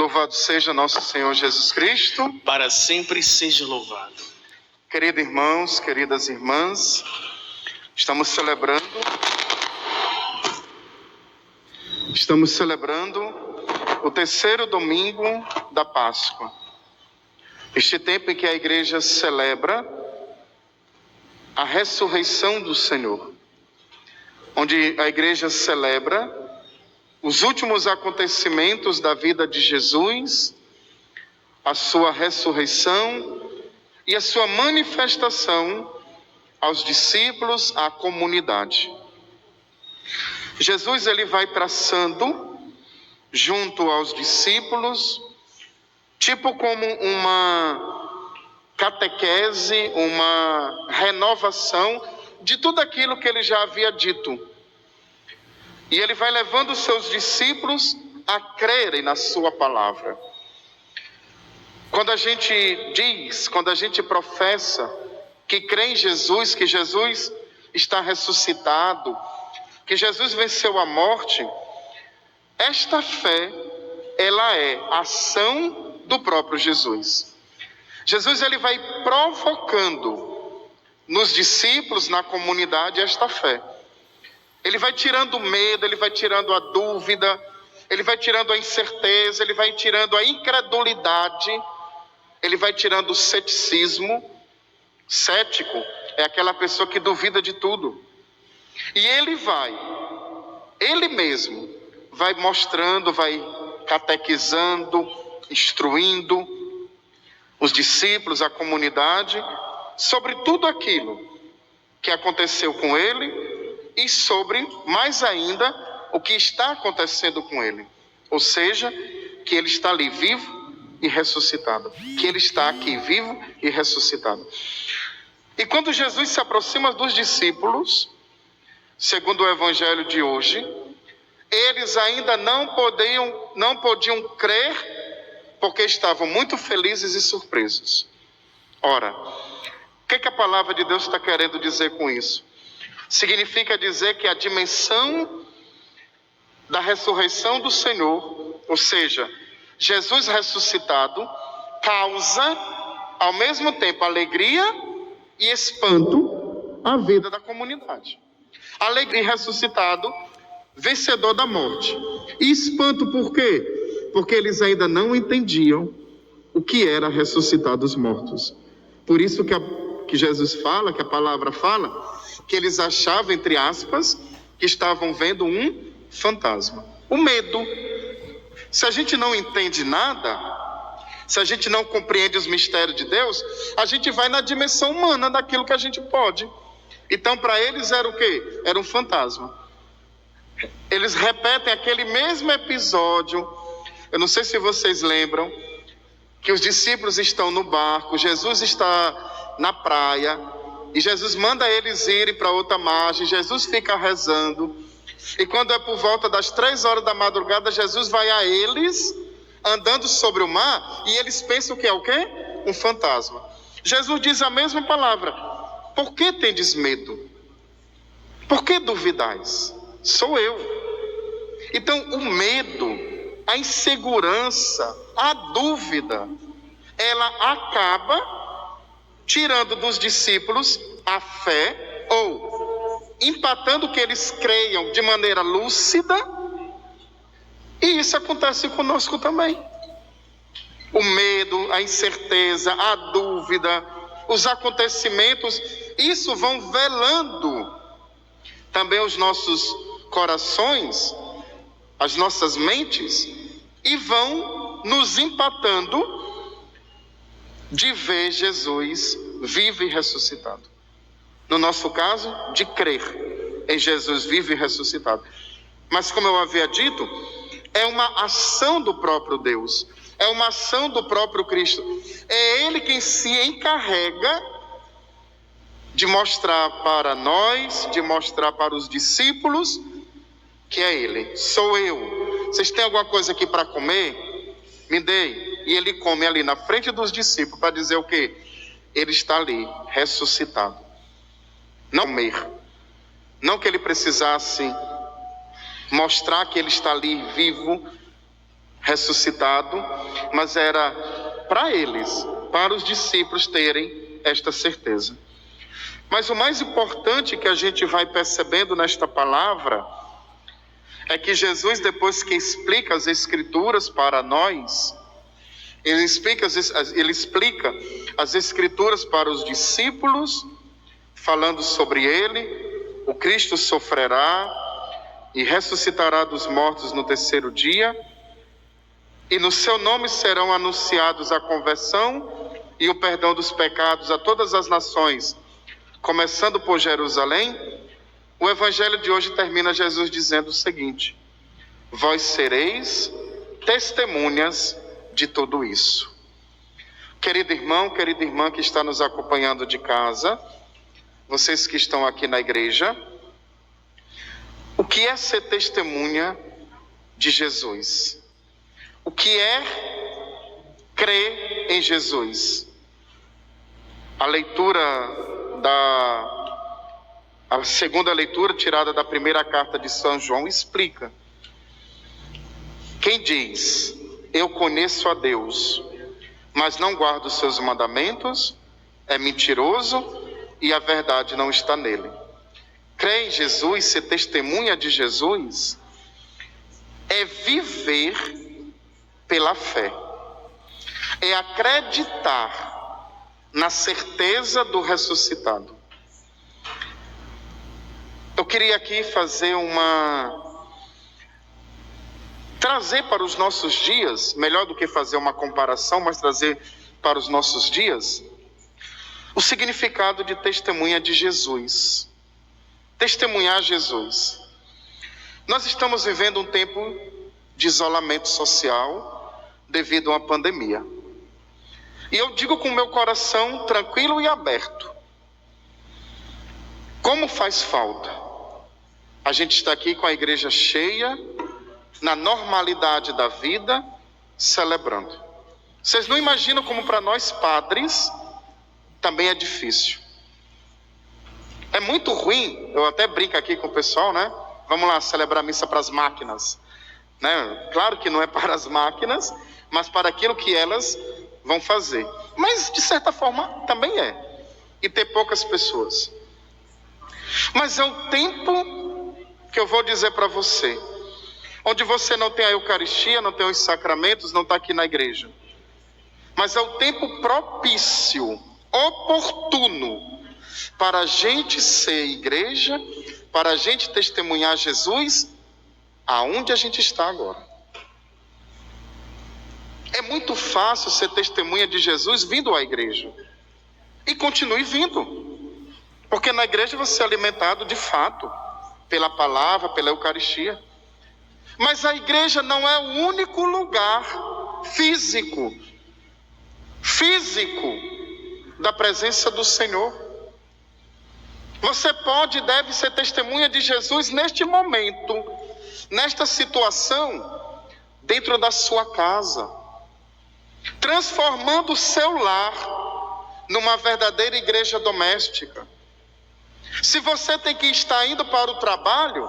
Louvado seja nosso Senhor Jesus Cristo. Para sempre seja louvado. Queridos irmãos, queridas irmãs, estamos celebrando o terceiro domingo da Páscoa. Este tempo em que a igreja celebra a ressurreição do Senhor, onde a igreja celebra os últimos acontecimentos da vida de Jesus, a sua ressurreição e a sua manifestação aos discípulos, à comunidade. Jesus ele vai traçando junto aos discípulos, tipo como uma catequese, uma renovação de tudo aquilo que ele já havia dito. E ele vai levando os seus discípulos a crerem na sua palavra. Quando a gente diz, quando a gente professa que crê em Jesus, que Jesus está ressuscitado, que Jesus venceu a morte, esta fé, ela é a ação do próprio Jesus. Jesus ele vai provocando nos discípulos, na comunidade, esta fé. Ele vai tirando o medo, ele vai tirando a dúvida, ele vai tirando a incerteza, ele vai tirando a incredulidade, ele vai tirando o ceticismo. Cético é aquela pessoa que duvida de tudo. E ele mesmo vai mostrando, vai catequizando, instruindo os discípulos, a comunidade, sobre tudo aquilo que aconteceu com ele e sobre, mais ainda, o que está acontecendo com ele. Ou seja, que ele está ali vivo e ressuscitado. Que ele está aqui vivo e ressuscitado. E quando Jesus se aproxima dos discípulos, segundo o evangelho de hoje, eles ainda não podiam crer, porque estavam muito felizes e surpresos. Ora, o que a palavra de Deus está querendo dizer com isso? Significa dizer que a dimensão da ressurreição do Senhor, ou seja, Jesus ressuscitado, causa ao mesmo tempo alegria e espanto à vida da comunidade. Alegria, ressuscitado, vencedor da morte. E espanto por quê? Porque eles ainda não entendiam o que era ressuscitar dos mortos. Por isso que Jesus fala, que a palavra fala, que eles achavam, entre aspas, que estavam vendo um fantasma. O medo. Se a gente não entende nada, se a gente não compreende os mistérios de Deus, a gente vai na dimensão humana daquilo que a gente pode. Então, para eles era o quê? Era um fantasma. Eles repetem aquele mesmo episódio. Eu não sei se vocês lembram, que os discípulos estão no barco, Jesus está na praia, e Jesus manda eles irem para outra margem, Jesus fica rezando, e quando é por volta das 3 horas da madrugada, Jesus vai a eles, andando sobre o mar, e eles pensam que é o quê? Um fantasma. Jesus diz a mesma palavra: por que tendes medo? Por que duvidais? Sou eu. Então o medo, a insegurança, a dúvida, ela acaba tirando dos discípulos a fé, ou empatando que eles creiam de maneira lúcida, e isso acontece conosco também. O medo, a incerteza, a dúvida, os acontecimentos, isso vão velando também os nossos corações, as nossas mentes, e vão nos empatando de ver Jesus vivo e ressuscitado. No nosso caso, de crer em Jesus vivo e ressuscitado. Mas como eu havia dito, é uma ação do próprio Deus, é uma ação do próprio Cristo. É Ele quem se encarrega de mostrar para nós, de mostrar para os discípulos, que é Ele. Sou eu. Vocês têm alguma coisa aqui para comer? Me deem. E ele come ali na frente dos discípulos para dizer o quê? Ele está ali, ressuscitado. Não comer. Não que ele precisasse mostrar que ele está ali vivo, ressuscitado, mas era para eles, para os discípulos terem esta certeza. Mas o mais importante que a gente vai percebendo nesta palavra é que Jesus, depois que explica as Escrituras para nós, ele explica as Escrituras para os discípulos, falando sobre ele: o Cristo sofrerá e ressuscitará dos mortos no terceiro dia, e no seu nome serão anunciados a conversão e o perdão dos pecados a todas as nações, começando por Jerusalém. O evangelho de hoje termina Jesus dizendo o seguinte: vós sereis testemunhas de tudo isso. Querido irmão, querida irmã que está nos acompanhando de casa, vocês que estão aqui na igreja, o que é ser testemunha de Jesus? O que é crer em Jesus? A segunda leitura, tirada da primeira carta de São João, explica. Quem diz: eu conheço a Deus, mas não guardo os seus mandamentos, é mentiroso e a verdade não está nele. Crer em Jesus, ser testemunha de Jesus, é viver pela fé, é acreditar na certeza do ressuscitado. Eu queria aqui trazer para os nossos dias, melhor do que fazer uma comparação, mas trazer para os nossos dias, o significado de testemunha de Jesus. Testemunhar Jesus. Nós estamos vivendo um tempo de isolamento social devido a uma pandemia. E eu digo com o meu coração tranquilo e aberto: como faz falta a gente estar aqui com a igreja cheia, na normalidade da vida, celebrando. Vocês não imaginam como para nós padres também é difícil. É muito ruim, eu até brinco aqui com o pessoal, né? Vamos lá celebrar a missa para as máquinas, né? Claro que não é para as máquinas, mas para aquilo que elas vão fazer. Mas de certa forma também é. E ter poucas pessoas. Mas é o tempo que eu vou dizer para você, onde você não tem a Eucaristia, não tem os sacramentos, não está aqui na igreja. Mas é o tempo propício, oportuno, para a gente ser igreja, para a gente testemunhar Jesus, aonde a gente está agora. É muito fácil ser testemunha de Jesus vindo à igreja. E continue vindo. Porque na igreja você é alimentado de fato, pela palavra, pela Eucaristia. Mas a igreja não é o único lugar físico da presença do Senhor. Você pode e deve ser testemunha de Jesus neste momento, nesta situação, dentro da sua casa, transformando o seu lar numa verdadeira igreja doméstica. Se você tem que estar indo para o trabalho,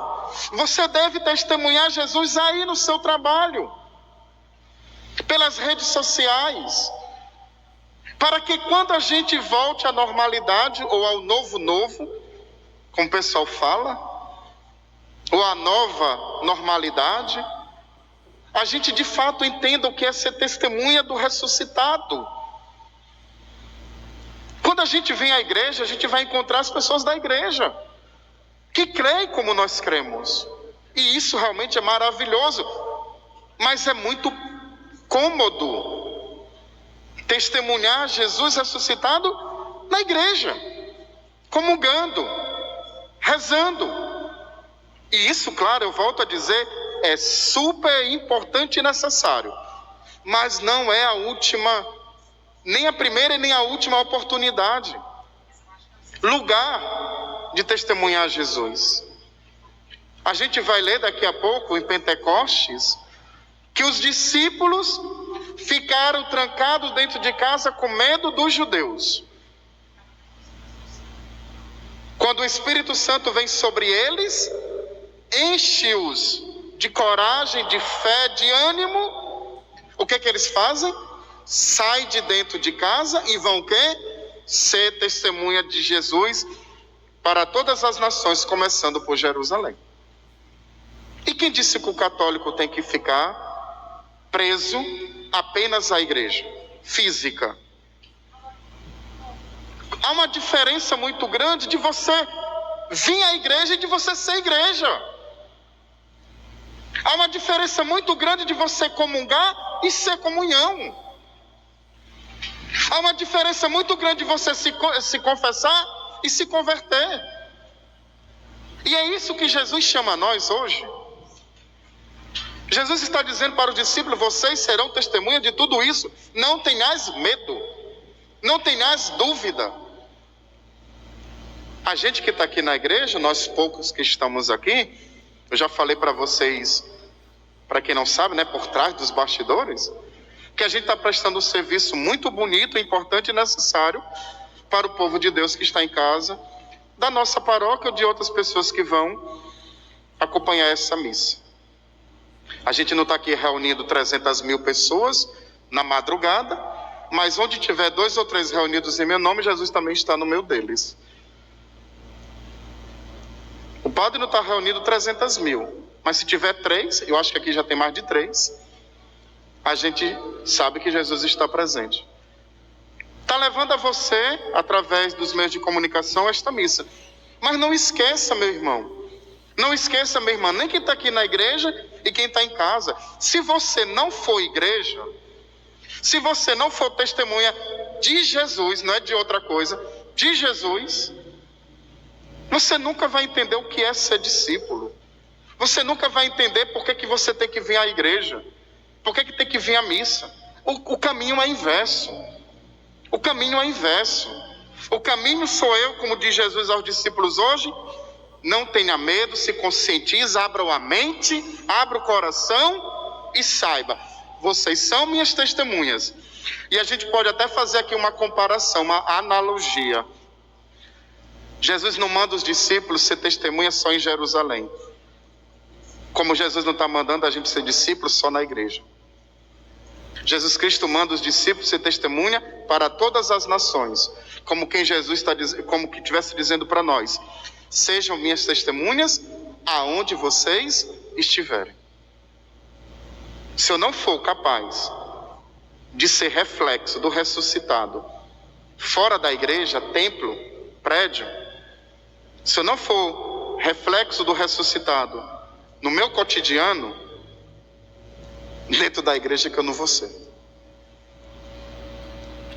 você deve testemunhar Jesus aí no seu trabalho, pelas redes sociais, para que quando a gente volte à normalidade, ou ao novo, como o pessoal fala, ou à nova normalidade, a gente de fato entenda o que é ser testemunha do ressuscitado. Quando a gente vem à igreja, a gente vai encontrar as pessoas da igreja, que creem como nós cremos. E isso realmente é maravilhoso. Mas é muito cômodo testemunhar Jesus ressuscitado na igreja, comungando, rezando. E isso, claro, eu volto a dizer, é super importante e necessário. Mas não é a última, nem a primeira e nem a última oportunidade, lugar de testemunhar Jesus. A gente vai ler daqui a pouco em Pentecostes que os discípulos ficaram trancados dentro de casa com medo dos judeus. Quando o Espírito Santo vem sobre eles, enche-os de coragem, de fé, de ânimo O que eles fazem? Saem de dentro de casa e vão o quê? Ser testemunha de Jesus para todas as nações, começando por Jerusalém. E quem disse que o católico tem que ficar preso apenas à igreja física? Há uma diferença muito grande de você vir à igreja e de você ser igreja. Há uma diferença muito grande de você comungar e ser comunhão. Há uma diferença muito grande de você se confessar e se converter. E é isso que Jesus chama a nós hoje. Jesus está dizendo para os discípulos: vocês serão testemunha de tudo isso. Não tenhais medo. Não tenhais dúvida. A gente que está aqui na igreja, nós poucos que estamos aqui, eu já falei para vocês, para quem não sabe, né, por trás dos bastidores, que a gente está prestando um serviço muito bonito, importante e necessário para o povo de Deus que está em casa, da nossa paróquia ou de outras pessoas que vão acompanhar essa missa. A gente não está aqui reunindo 300 mil pessoas na madrugada, mas onde tiver 2 ou 3 reunidos em meu nome, Jesus também está no meio deles. O padre não está reunindo 300 mil, mas se tiver 3, eu acho que aqui já tem mais de 3, a gente sabe que Jesus está presente. Está levando a você, através dos meios de comunicação, esta missa. Mas não esqueça, meu irmão. Não esqueça, minha irmã, nem quem está aqui na igreja e quem está em casa. Se você não for igreja, se você não for testemunha de Jesus, não é de outra coisa, de Jesus, você nunca vai entender o que é ser discípulo. Você nunca vai entender por que você tem que vir à igreja. Por que tem que vir à missa. O caminho é inverso. O caminho é inverso. O caminho sou eu, como diz Jesus aos discípulos hoje. Não tenha medo, se conscientize, abra a mente, abra o coração e saiba, vocês são minhas testemunhas. E a gente pode até fazer aqui uma comparação, uma analogia. Jesus não manda os discípulos ser testemunhas só em Jerusalém. Como Jesus não está mandando a gente ser discípulos só na igreja. Jesus Cristo manda os discípulos ser testemunha para todas as nações. Como quem Jesus está dizendo, como que estivesse dizendo para nós: sejam minhas testemunhas aonde vocês estiverem. Se eu não for capaz de ser reflexo do ressuscitado fora da igreja, templo, prédio, se eu não for reflexo do ressuscitado no meu cotidiano, dentro da igreja que eu não vou ser.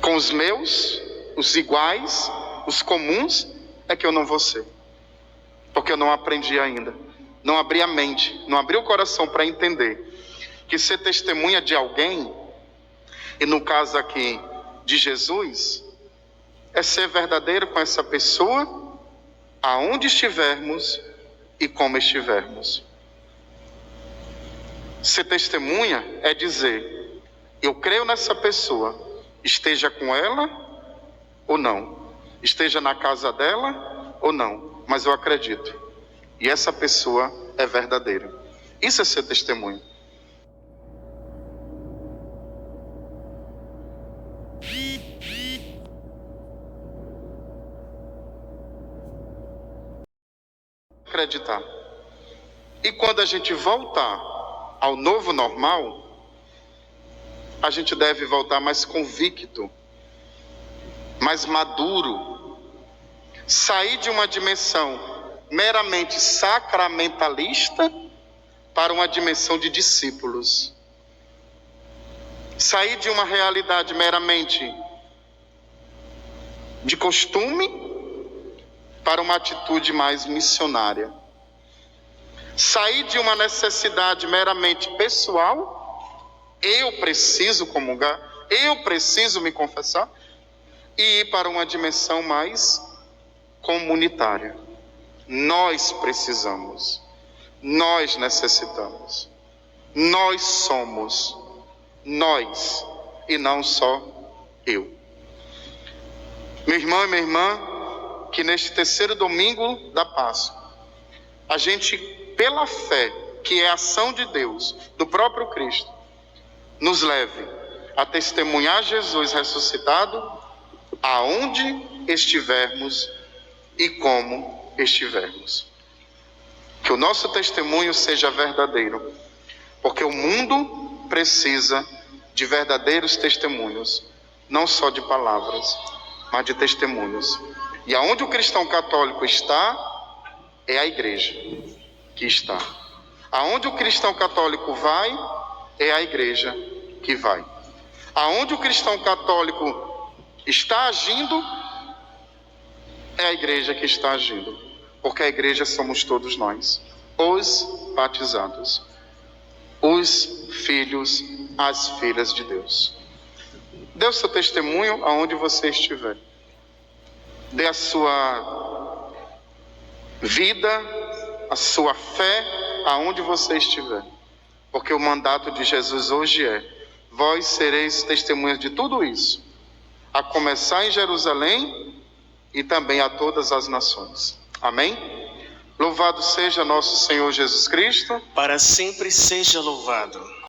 Com os meus, os iguais, os comuns, é que eu não vou ser. Porque eu não aprendi ainda. Não abri a mente, não abri o coração para entender que ser testemunha de alguém, e no caso aqui de Jesus, é ser verdadeiro com essa pessoa, aonde estivermos e como estivermos. Ser testemunha é dizer: eu creio nessa pessoa, esteja com ela ou não, esteja na casa dela ou não, mas eu acredito. E essa pessoa é verdadeira. Isso é ser testemunha. Acreditar. E quando a gente voltar ao novo normal, a gente deve voltar mais convicto, mais maduro, sair de uma dimensão meramente sacramentalista para uma dimensão de discípulos. Sair de uma realidade meramente de costume para uma atitude mais missionária. Sair de uma necessidade meramente pessoal, eu preciso comungar, eu preciso me confessar, e ir para uma dimensão mais comunitária. Nós precisamos, nós necessitamos, nós somos, nós, e não só eu. Meu irmão e minha irmã, que neste terceiro domingo da Páscoa, a gente, pela fé, que é a ação de Deus, do próprio Cristo, nos leve a testemunhar Jesus ressuscitado aonde estivermos e como estivermos. Que o nosso testemunho seja verdadeiro, porque o mundo precisa de verdadeiros testemunhos, não só de palavras, mas de testemunhos. E aonde o cristão católico está, é a igreja que está. Aonde o cristão católico vai, é a igreja que vai. Aonde o cristão católico está agindo, é a igreja que está agindo. Porque a igreja somos todos nós, os batizados, os filhos, as filhas de Deus. Dê o seu testemunho aonde você estiver. Dê a sua vida, a sua fé aonde você estiver. Porque o mandato de Jesus hoje é: vós sereis testemunhas de tudo isso, a começar em Jerusalém e também a todas as nações. Amém? Louvado seja nosso Senhor Jesus Cristo. Para sempre seja louvado.